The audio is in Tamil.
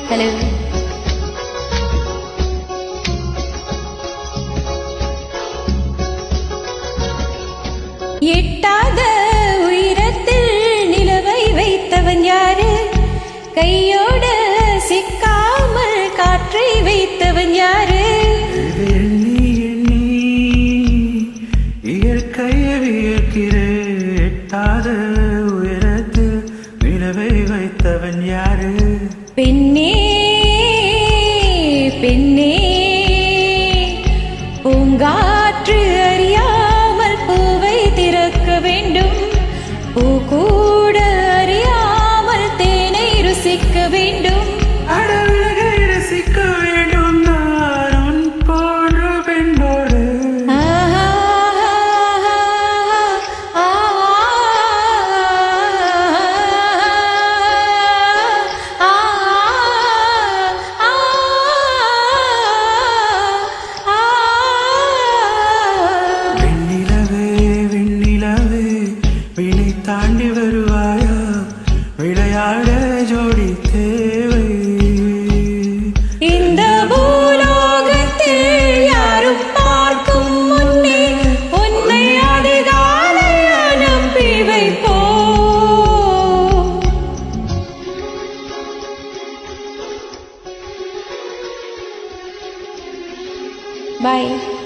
ஹலோ. எட்டாத உயரத்தில் நிலவை வைத்தவன் யாரு? கையோட சிக்காமல் காற்றை வைத்தவன் யாரு? இயற்கையை வியக்கிறேன். எட்டாத உயரத்தில் நிலவை வைத்தவன் யாரு? பெண்ணே பெண்ணே, பூங்காற்று அறியாமல் பூவை திறக்க வேண்டும். பூ கூட அறியாமல் தேனை ருசிக்க வேண்டும். அடவிலகை ரசிக்க வேண்டும் நான் உன் போன்ற பெண்ணோடு. வினை தாண்டி வருவாயா? விளையாட ஜோடி தேவை. இந்த பூலோகத்தில் யாரும் பார்க்கும் முன்னே உன்னை அதிகாலை அனுப்பி வைப்போ. Bye.